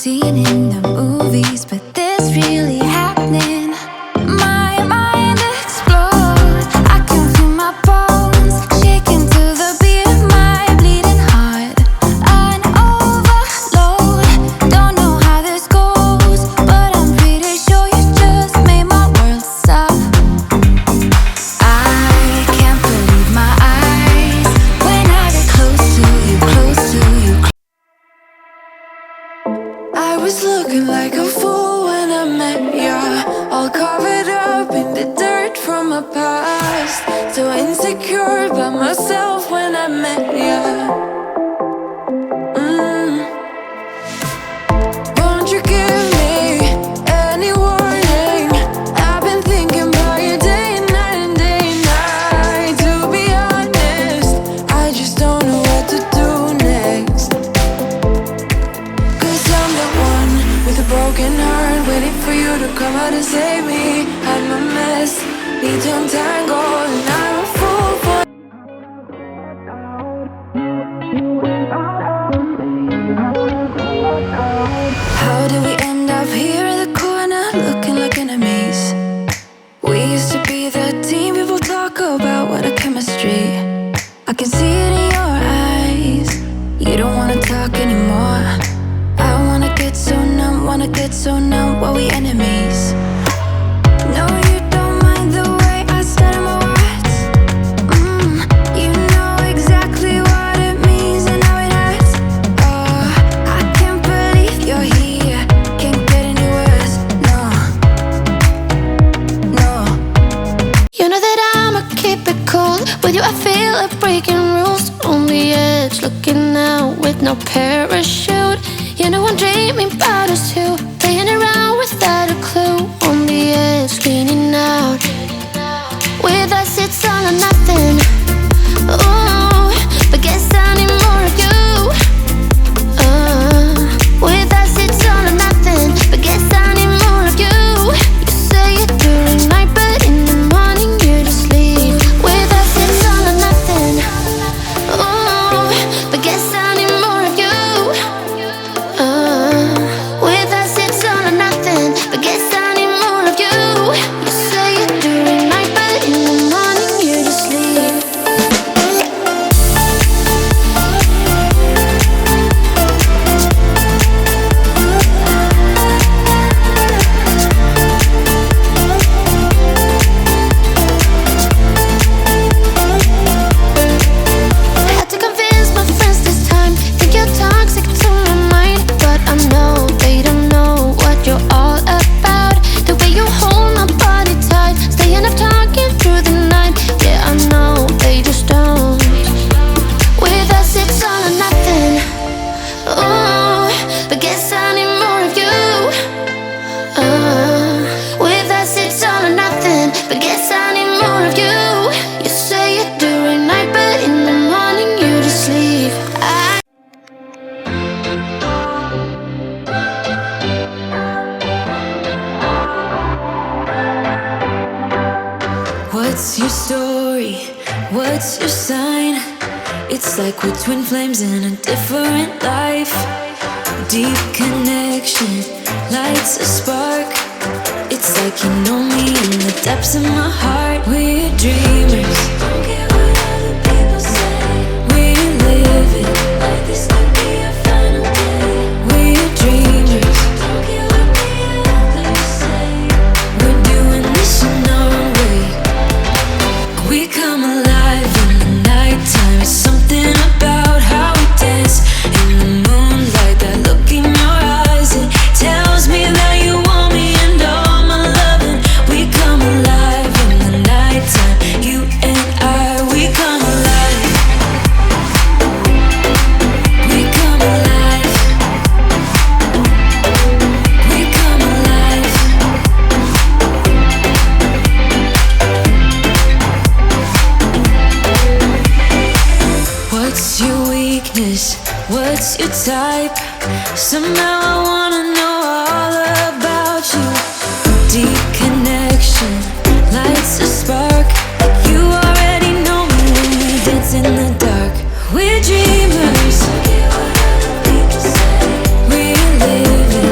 seen in the movies, but this really happening. My mind explodes. I can feel my bones shaking to the beat of my bleeding heart. An overload. Don't know how this goes, but I'm pretty sure you just made my world stop. I can't believe my eyes when I get close to you, close to you. I was looking like a fool when I met ya, all covered up in the dirt from my past. So insecure about myself when I met ya. Won't you give me any warning? I've been thinking about you day and night and day and night. To be honest, I just don't know what to do next. Cause I'm the one with a broken heart, waiting for you to come out and save me. Hide my mess, need to untangle, and I'm a fool for. How did we end up here in the corner, looking like enemies? We used to be the team people talk about, what a chemistry. I can see it in your eyes. You don't wanna talk anymore. I wanna get so numb while we enemies. No, you don't mind the way I stutter my words. You know exactly what it means and how it hurts. Oh, I can't believe you're here. Can't get any worse. No, no. You know that I'ma keep it cool. With you I feel like breaking rules. On the edge, looking out with no parachute. You know I'm dreaming about us two, playing around without a clue. On the edge, cleaning out. With us it's all or nothing. Ooh, but guess I need more of you. With us it's all or nothing, but guess I need more of you. You say it during night, but in the morning you just leave. With us it's all or nothing. Ooh, but guess I need more of you. With us it's all or nothing, but guess I need more of you. You say it during night, but in the morning you just leave. Had to convince my friends this time. Think you're toxic to my mind, but I know they don't know what you're all about. The way you hold my body tight, staying up talking through the night. Yeah, I know they just don't. With us it's all or nothing. Ooh, but guess I need more of you. With us it's all or nothing, but guess I need more of you. You say it during night, but in the morning you just leave. What's your story? What's your sign? It's like we're twin flames in a different life. Deep connection lights a spark. It's like you know me in the depths of my heart. We're dreamers. Don't care what other people say. We're living like this could be our final day. We're dreamers. Don't care what the others say. We're doing this in our own way. We come alive in the nighttime. It's something about how we dance in the moonlight. That look in your eyes, it tells me that you want me and all my loving. We come alive in the nighttime. You and I, we come alive. We come alive. We come alive. What's your weakness? What's your type? Somehow I wanna know all about you. Deep connection lights a spark. Like you already know me when we dance in the dark. We're dreamers. We're living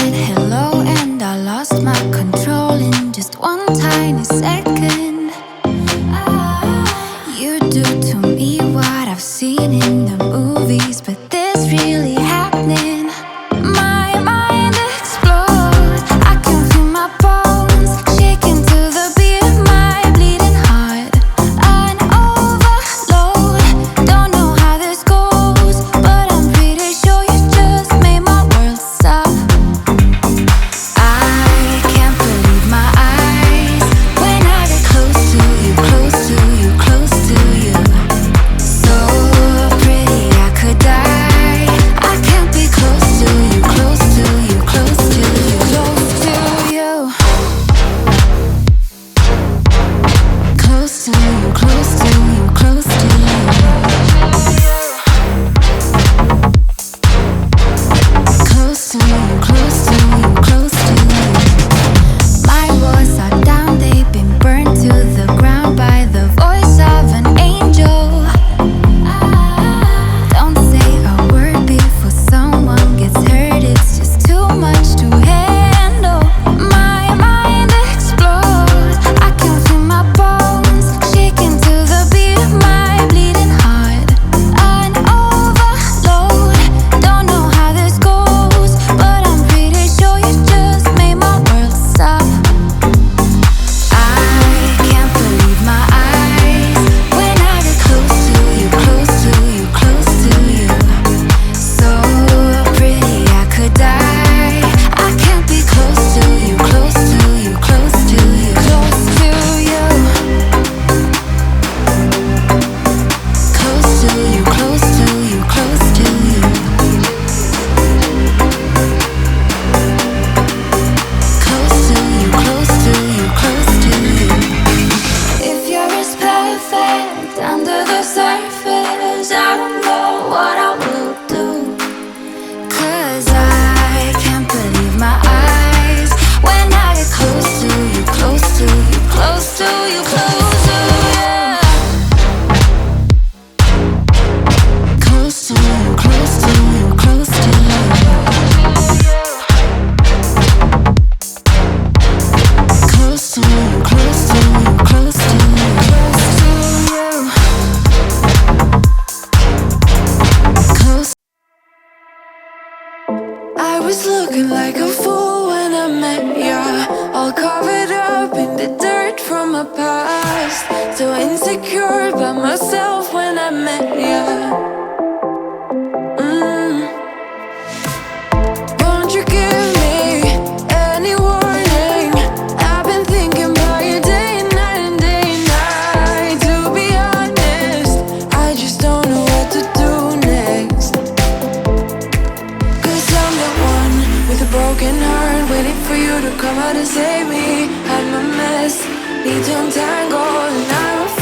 said hello and I lost my control in just one tiny second. You do to me what I've seen in the movies, but this really happening. My mind explodes. I can feel my bones shaking to the beat of my bleeding heart. An overload. Don't know how this goes, but I'm pretty sure you just made my world stop. I can't believe my eyes when I get close to you, close to you, close to you. So pretty I could die. I can't be close to you, close to you, close to you, close to you. Close to you, close to you, close to you. Close to you, close to you, close to you. My walls are down, they've been burned to the ground by the voice of an angel. Don't say a word before someone gets hurt, it's just too much to handle. My mind explodes. I can feel my bones shaking to the beat of my bleeding heart. An overload. Don't know how this goes, but I'm pretty sure you just made my world stop. I can't believe my eyes when I get close to you, close to you, close to you. So pretty I could die. I can't be close to you, close to you, close to you, close to you. Close to you, close to you, close to you. Close to you, close to you, close to you. If you're as perfect under the surface, I don't know what I will do. 'Cause I can't believe my eyes when I get close to you, close to you, close to you, close to you. Close to you, close to you, close to you. Close to you, close to you, close to you, close to you. Close. I was looking like a fool when I met ya, all covered up in the dirt from my past. So insecure by myself when I met ya. Won't you give me any warning? I've been thinking about you day and night and day and night. To be honest, I just don't know what to do next. 'Cause I'm the one with a broken heart, waiting for you to come out and save me. I'm a mess, need to untangle, and I don't